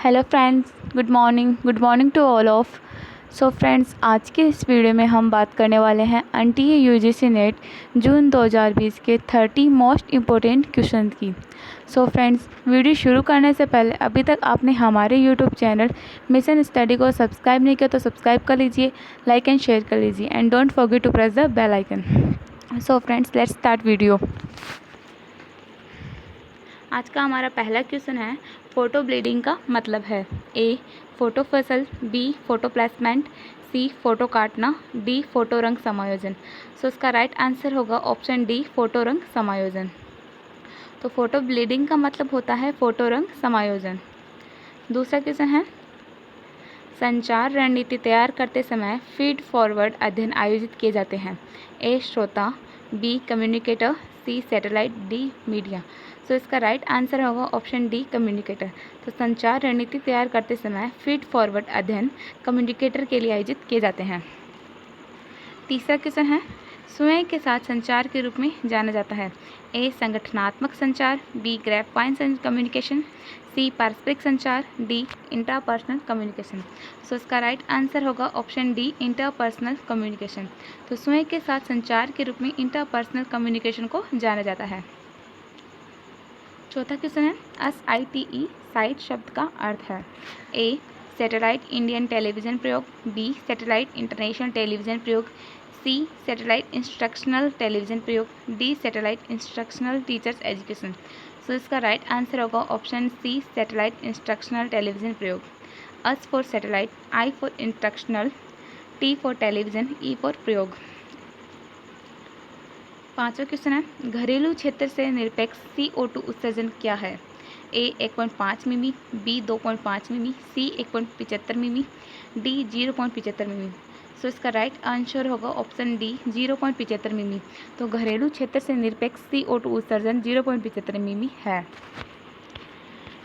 Hello friends, good morning to all of. So friends, आज के इस वीडियो में हम बात करने वाले हैं एनटीए यूजीसी नेट जून 2020 के 30 मोस्ट इम्पोर्टेंट क्वेश्चन की। सो फ्रेंड्स, वीडियो शुरू करने से पहले अभी तक आपने हमारे यूट्यूब चैनल मिशन स्टडी को सब्सक्राइब नहीं किया तो सब्सक्राइब कर लीजिए, लाइक एंड शेयर कर लीजिए and don't forget to press the bell icon. So friends, let's start video. आज का हमारा पहला क्वेश्चन है, फोटो ब्लीडिंग का मतलब है। ए फोटो फसल, बी फोटो प्लेसमेंट, सी फोटो काटना, डी फोटो रंग समायोजन। सो इसका राइट आंसर होगा ऑप्शन डी, फोटो रंग समायोजन। तो फोटो ब्लीडिंग का मतलब होता है फोटो रंग समायोजन। दूसरा क्वेश्चन है, संचार रणनीति तैयार करते समय फीड फॉरवर्ड अध्ययन आयोजित किए जाते हैं। ए श्रोता, बी कम्युनिकेटर, सी सैटेलाइट, डी मीडिया। सो इसका राइट आंसर होगा ऑप्शन डी, कम्युनिकेटर। तो संचार रणनीति तैयार करते समय फीड फॉरवर्ड अध्ययन कम्युनिकेटर के लिए आयोजित किए जाते हैं। तीसरा क्वेश्चन है, स्वयं के साथ संचार के रूप में जाना जाता है। ए संगठनात्मक संचार, बी ग्रेपवाइन कम्युनिकेशन, सी पारस्परिक संचार, डी इंटरपर्सनल कम्युनिकेशन। सो इसका राइट आंसर होगा ऑप्शन डी, इंटरपर्सनल कम्युनिकेशन। तो स्वयं के साथ संचार के रूप में इंटरपर्सनल कम्युनिकेशन को जाना जाता है। चौथा क्वेश्चन है, SITE साइट शब्द का अर्थ है। ए सैटेलाइट इंडियन टेलीविज़न प्रयोग, बी सैटेलाइट इंटरनेशनल टेलीविज़न प्रयोग, सी सैटेलाइट इंस्ट्रक्शनल टेलीविज़न प्रयोग, D satellite instructional teachers education. So इसका राइट आंसर होगा option C, satellite instructional television प्रयोग। S for satellite, I for instructional, T for television, E for प्रयोग। पांचवा question है, घरेलू क्षेत्र से निरपेक्ष CO2 उत्सर्जन क्या है। ए 1.5 मिमी, बी 2.5 मिमी, सी 1.75 मिमी, डी 0.75 मिमी। सो इसका राइट आंसर होगा ऑप्शन डी, 0.75 मिमी। तो घरेलू क्षेत्र से निरपेक्ष CO2 उत्सर्जन 0.75 मिमी है।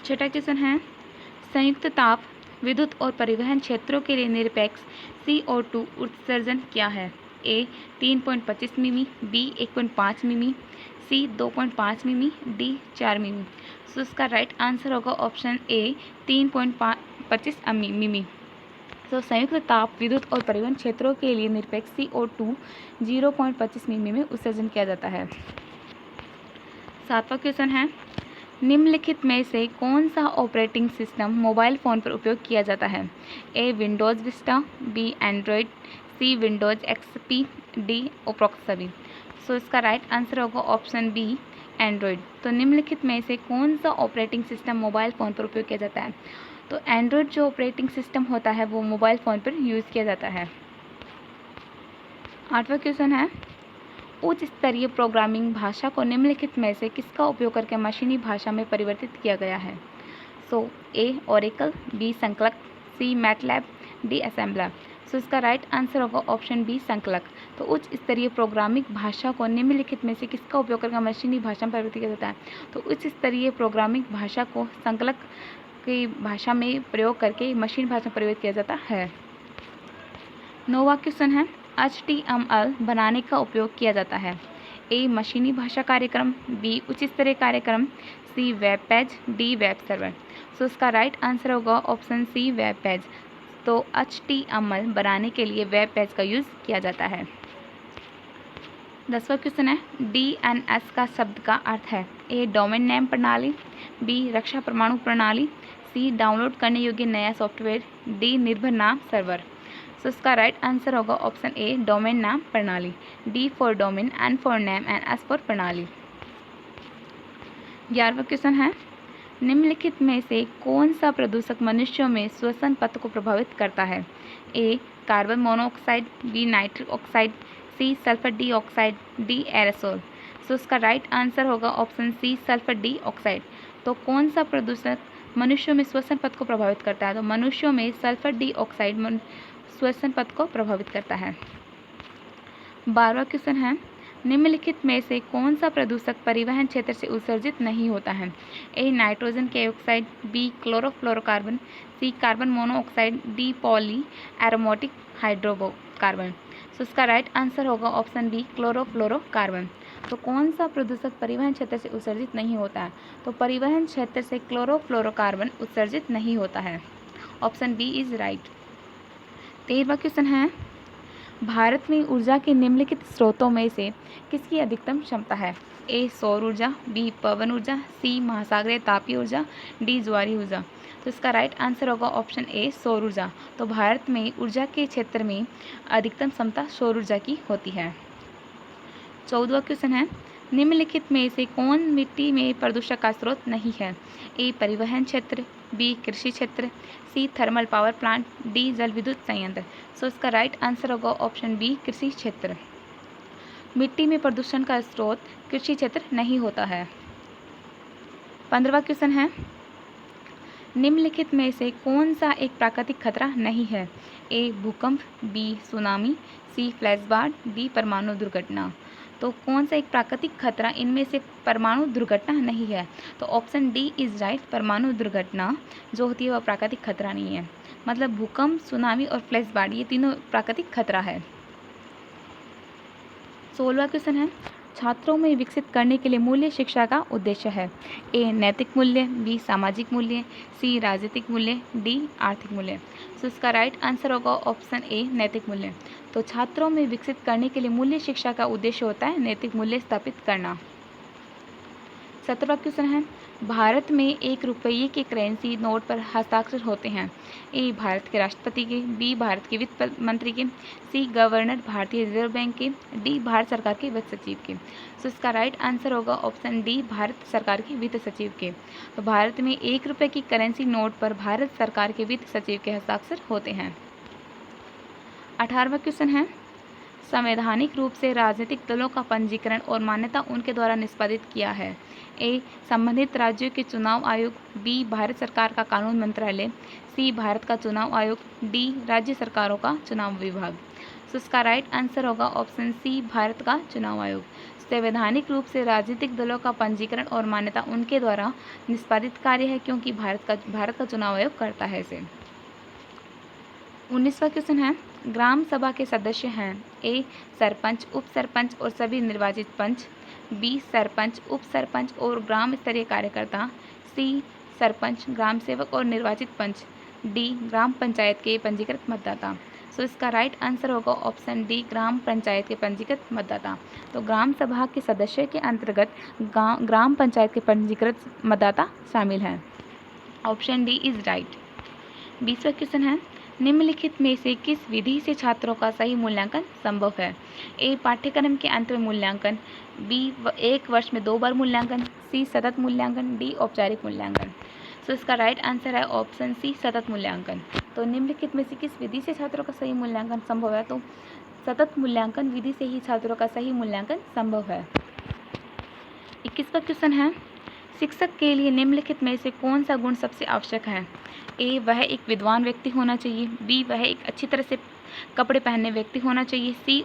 छठा क्वेश्चन है, संयुक्त ताप विद्युत और परिवहन क्षेत्रों के लिए निरपेक्ष CO2 उत्सर्जन क्या है। ए 3.25 मिमी, बी 1.5 मिमी, सी 2.5 मिमी, डी 4 मिमी। सो इसका राइट आंसर होगा ऑप्शन ए, 3.25 मिमी। तो संयुक्त ताप विद्युत और परिवहन क्षेत्रों के लिए निरपेक्ष CO2 0.25 मिमी में उत्सर्जन किया जाता है। सातवां क्वेश्चन है, निम्नलिखित में से कौन सा ऑपरेटिंग सिस्टम मोबाइल फ़ोन पर उपयोग किया जाता है। ए विंडोज़ विस्टा, बी एंड्रॉयड, सी विंडोज़ XP, डी ओप्रोक्स सभी। सो इसका राइट आंसर होगा ऑप्शन बी, एंड्रॉयड। तो निम्नलिखित में से कौन सा ऑपरेटिंग सिस्टम मोबाइल फ़ोन पर उपयोग किया जाता है। तो एंड्रॉयड जो ऑपरेटिंग सिस्टम होता है वो मोबाइल फ़ोन पर यूज़ किया जाता है। आठवां क्वेश्चन है, उच्च स्तरीय प्रोग्रामिंग भाषा को निम्नलिखित में से किसका उपयोग करके मशीनी भाषा में परिवर्तित किया गया है। सो ए ओरेकल, बी संकलक, सी मैटलैब, डी असेंबलर। सो इसका राइट आंसर होगा ऑप्शन बी, संकलक। तो उच्च स्तरीय प्रोग्रामिंग भाषा को निम्नलिखित में से किसका उपयोग करके मशीनी भाषा में परिवर्तित किया जाता है। तो उच्च स्तरीय प्रोग्रामिंग भाषा को संकलक की भाषा में प्रयोग करके मशीन भाषा में परिवर्तित किया जाता है। नौवां क्वेश्चन है, HTML बनाने का उपयोग किया जाता है। ए मशीनी भाषा कार्यक्रम, बी उच्च स्तरीय कार्यक्रम, C web page, D web server. So इसका राइट आंसर होगा ऑप्शन सी, वेब पेज। तो HTML बनाने के लिए वेब पेज का यूज़ किया जाता है। 10वां क्वेश्चन है, DNS का शब्द का अर्थ है। ए डोमेन नेम प्रणाली, बी रक्षा परमाणु प्रणाली, सी डाउनलोड करने योग्य नया सॉफ्टवेयर, डी निर्भर नाम सर्वर। सो इसका राइट आंसर होगा ऑप्शन ए, डोमेन नाम प्रणाली। D for domain, N for name and S for प्रणाली। 11वां क्वेश्चन है, निम्नलिखित में से कौन सा प्रदूषक मनुष्यों में श्वसन पथ को प्रभावित करता है। A carbon monoxide, B nitric oxide, C sulphur dioxide, D aerosol. So इसका राइट आंसर होगा ऑप्शन सी, सल्फर डाइऑक्साइड। तो कौन सा प्रदूषक मनुष्यों में श्वसन पथ को प्रभावित करता है। तो मनुष्यों में सल्फर डाइऑक्साइड श्वसन पथ को प्रभावित करता है। 12वां क्वेश्चन है, निम्नलिखित में से कौन सा प्रदूषक परिवहन क्षेत्र से उत्सर्जित नहीं होता है। A nitrogen dioxide, B chlorofluorocarbon, C carbon monoxide, D poly aromatic hydrocarbon. So इसका राइट आंसर होगा ऑप्शन बी, क्लोरोफ्लोरोकार्बन। तो कौन सा प्रदूषक परिवहन क्षेत्र से उत्सर्जित नहीं होता है? तो परिवहन क्षेत्र से क्लोरोफ्लोरोकार्बन उत्सर्जित नहीं होता है। Option B is right. 13वां क्वेश्चन है, भारत में ऊर्जा के निम्नलिखित स्रोतों में से किसकी अधिकतम क्षमता है? ए सौर ऊर्जा, बी पवन ऊर्जा, सी महासागरीय तापीय ऊर्जा, डी ज्वारीय ऊर्जा। तो इसका राइट आंसर होगा ऑप्शन ए सौर ऊर्जा। तो भारत में ऊर्जा के क्षेत्र में अधिकतम क्षमता सौर ऊर्जा की होती है। 14वां क्वेश्चन है, निम्नलिखित में से कौन मिट्टी में प्रदूषक का स्रोत नहीं है? ए परिवहन क्षेत्र, बी कृषि क्षेत्र, सी थर्मल पावर प्लांट, डी जल विद्युत संयंत्र। सो इसका राइट आंसर होगा ऑप्शन बी कृषि क्षेत्र। मिट्टी में प्रदूषण का स्रोत कृषि क्षेत्र नहीं होता है। 15वां क्वेश्चन है, निम्नलिखित में से कौन सा एक प्राकृतिक खतरा नहीं है? ए भूकंप, बी सुनामी, सी फ्लैश, डी परमाणु दुर्घटना। तो कौन सा एक प्राकृतिक खतरा इनमें से परमाणु दुर्घटना नहीं है? तो ऑप्शन डी इज राइट। परमाणु दुर्घटना जो होती है वह प्राकृतिक खतरा नहीं है। मतलब भूकंप, सुनामी और फ्लैश ये तीनों प्राकृतिक खतरा है। 16वां क्वेश्चन है, छात्रों में विकसित करने के लिए मूल्य शिक्षा का उद्देश्य है? ए नैतिक मूल्य, बी सामाजिक मूल्य, सी राजनीतिक मूल्य, डी आर्थिक मूल्य। तो इसका राइट आंसर होगा ऑप्शन ए नैतिक मूल्य। तो छात्रों में विकसित करने के लिए मूल्य शिक्षा का उद्देश्य होता है नैतिक मूल्य स्थापित करना। 17वां क्वेश्चन है, भारत में 1 रुपये के करेंसी नोट पर हस्ताक्षर होते हैं? ए भारत के राष्ट्रपति के, बी भारत के वित्त मंत्री के, सी गवर्नर भारतीय रिजर्व बैंक के, डी भारत सरकार के वित्त सचिव के। तो इसका राइट आंसर होगा ऑप्शन डी भारत सरकार के वित्त सचिव के। तो भारत में 1 रुपये की करेंसी नोट पर भारत सरकार के वित्त सचिव के हस्ताक्षर होते हैं। 18वां क्वेश्चन है, संवैधानिक रूप से राजनीतिक दलों का पंजीकरण और मान्यता उनके द्वारा निष्पादित किया है? ए संबंधित राज्यों के चुनाव आयोग, बी भारत सरकार का कानून मंत्रालय, सी भारत का चुनाव आयोग, डी राज्य सरकारों का चुनाव विभाग। तो इसका राइट आंसर होगा ऑप्शन सी भारत का चुनाव आयोग। संवैधानिक रूप से राजनीतिक दलों का पंजीकरण और मान्यता उनके द्वारा निष्पादित कार्य है, क्योंकि भारत का चुनाव आयोग करता है इसे। 19वां क्वेश्चन है, ग्राम सभा के सदस्य हैं? ए सरपंच, उप सरपंच और सभी निर्वाचित पंच, बी सरपंच, उप सरपंच और ग्राम स्तरीय कार्यकर्ता, सी सरपंच, ग्राम सेवक और निर्वाचित पंच, डी ग्राम पंचायत के पंजीकृत मतदाता। सो इसका राइट आंसर होगा ऑप्शन डी ग्राम पंचायत के पंजीकृत मतदाता। तो ग्राम सभा के सदस्य के अंतर्गत ग्राम पंचायत के पंजीकृत मतदाता शामिल हैं। Option D is right. 20वां क्वेश्चन है, निम्नलिखित में से किस विधि से छात्रों का सही मूल्यांकन संभव है? ए पाठ्यक्रम के अंत में मूल्यांकन, बी 1 वर्ष में 2 बार मूल्यांकन, सी सतत मूल्यांकन, डी औपचारिक मूल्यांकन। सो इसका राइट आंसर है ऑप्शन सी सतत मूल्यांकन। तो निम्नलिखित में से किस विधि से छात्रों का सही मूल्यांकन संभव है? तो सतत मूल्यांकन विधि से ही छात्रों का सही मूल्यांकन संभव है। 21वां क्वेश्चन है, शिक्षक के लिए निम्नलिखित में से कौन सा गुण सबसे आवश्यक है? ए वह एक विद्वान व्यक्ति होना चाहिए, बी वह एक अच्छी तरह से कपड़े पहनने व्यक्ति होना चाहिए, सी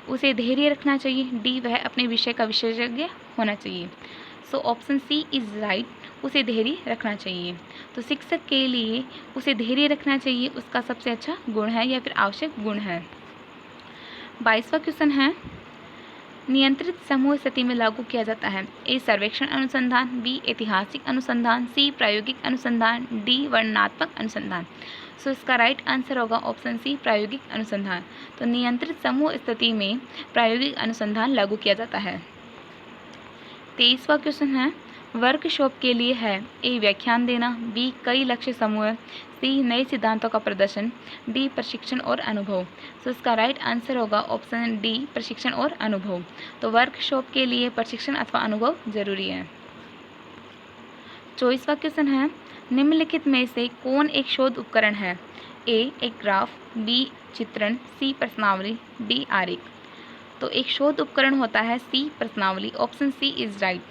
उसे धैर्य रखना चाहिए, डी वह अपने विषय का विशेषज्ञ होना चाहिए। So option C is right, उसे धैर्य रखना चाहिए। तो शिक्षक के लिए उसे धैर्य रखना चाहिए उसका सबसे अच्छा गुण है या फिर आवश्यक गुण है। 22वां क्वेश्चन है, नियंत्रित समूह स्थिति में लागू किया जाता है? ए सर्वेक्षण अनुसंधान, बी ऐतिहासिक अनुसंधान, सी प्रायोगिक अनुसंधान, डी वर्णनात्मक अनुसंधान। सो इसका राइट आंसर होगा ऑप्शन सी प्रायोगिक अनुसंधान। तो नियंत्रित समूह स्थिति में प्रायोगिक अनुसंधान लागू किया जाता है। 23वां क्वेश्चन है, वर्कशॉप के लिए है? ए व्याख्यान देना, बी कई लक्ष्य समूह, सी नए सिद्धांतों का प्रदर्शन, डी प्रशिक्षण और अनुभव। तो इसका राइट आंसर होगा ऑप्शन डी प्रशिक्षण और अनुभव। तो वर्कशॉप के लिए प्रशिक्षण अथवा अनुभव जरूरी है। 24वां क्वेश्चन है, निम्नलिखित में से कौन एक शोध उपकरण है? ए एक ग्राफ, बी चित्रण, सी प्रश्नावली, डी आरेख। तो एक शोध उपकरण होता है सी प्रश्नावली। Option C is right.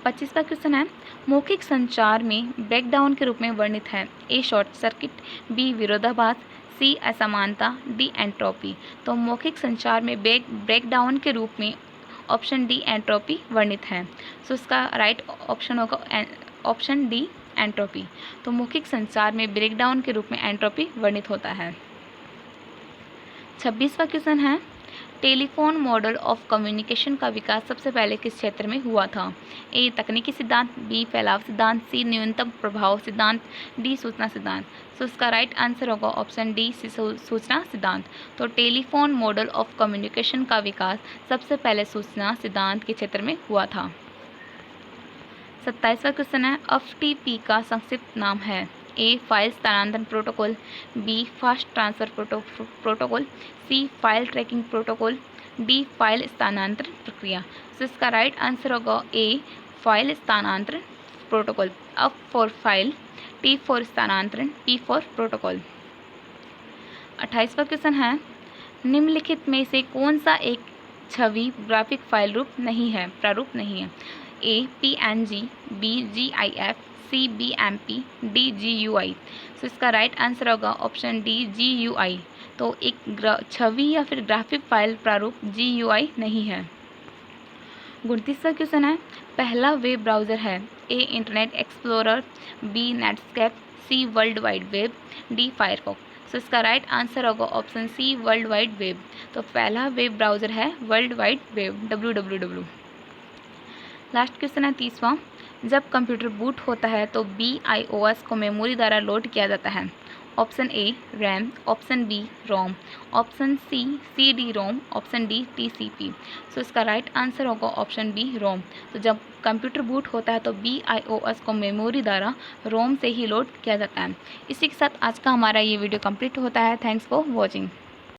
25वां क्वेश्चन है, मौखिक संचार में ब्रेकडाउन के रूप में वर्णित है? ए शॉर्ट सर्किट, बी विरोधाभास, सी असमानता, डी एंट्रोपी। तो मौखिक संचार में ब्रेकडाउन के रूप में ऑप्शन डी एंट्रोपी वर्णित है। सो इसका राइट ऑप्शन होगा ऑप्शन डी एंट्रोपी। तो मौखिक संचार में ब्रेकडाउन के रूप में एंट्रोपी वर्णित होता है। 26वां क्वेश्चन है, टेलीफोन मॉडल ऑफ कम्युनिकेशन का विकास सबसे पहले किस क्षेत्र में हुआ था? ए तकनीकी सिद्धांत, बी फैलाव सिद्धांत, सी न्यूनतम प्रभाव सिद्धांत, डी सूचना सिद्धांत। तो इसका राइट आंसर होगा ऑप्शन डी सूचना सिद्धांत। तो टेलीफोन मॉडल ऑफ कम्युनिकेशन का विकास सबसे पहले सूचना सिद्धांत के क्षेत्र में हुआ था। 27वां क्वेश्चन है, एफटीपी का संक्षिप्त नाम है? ए फाइल स्थानांतरण protocol, B fast transfer protocol, C file tracking protocol, D file स्थानांतरण प्रक्रिया। तो इसका राइट आंसर होगा ए फाइल स्थानांतरण protocol. F for file, T for स्थानांतरण, पी फॉर प्रोटोकॉल। 28वां क्वेश्चन है, निम्नलिखित में से कौन सा एक छवि ग्राफिक फाइल प्रारूप नहीं है? ए PNG, बी GIF, सी BMP, डी GUI। तो इसका राइट आंसर होगा ऑप्शन डी GUI। तो एक छवि या फिर ग्राफिक फाइल प्रारूप GUI नहीं है। 29वां क्वेश्चन है, पहला वेब ब्राउज़र है? A internet explorer, B Netscape, C world wide web, D Firefox. तो इसका राइट आंसर होगा option C world wide web. तो पहला वेब ब्राउज़र है world wide web, www। Last question है 30वां, जब कंप्यूटर बूट होता है तो BIOS को मेमोरी द्वारा लोड किया जाता है? Option A RAM, option B ROM, option C CD ROM, option D TCP। So इसका राइट आंसर होगा ऑप्शन बी रोम। तो जब कंप्यूटर बूट होता है तो BIOS को मेमोरी द्वारा रोम से ही लोड किया जाता है। इसी के साथ आज का हमारा ये वीडियो कंप्लीट होता है। Thanks for watching.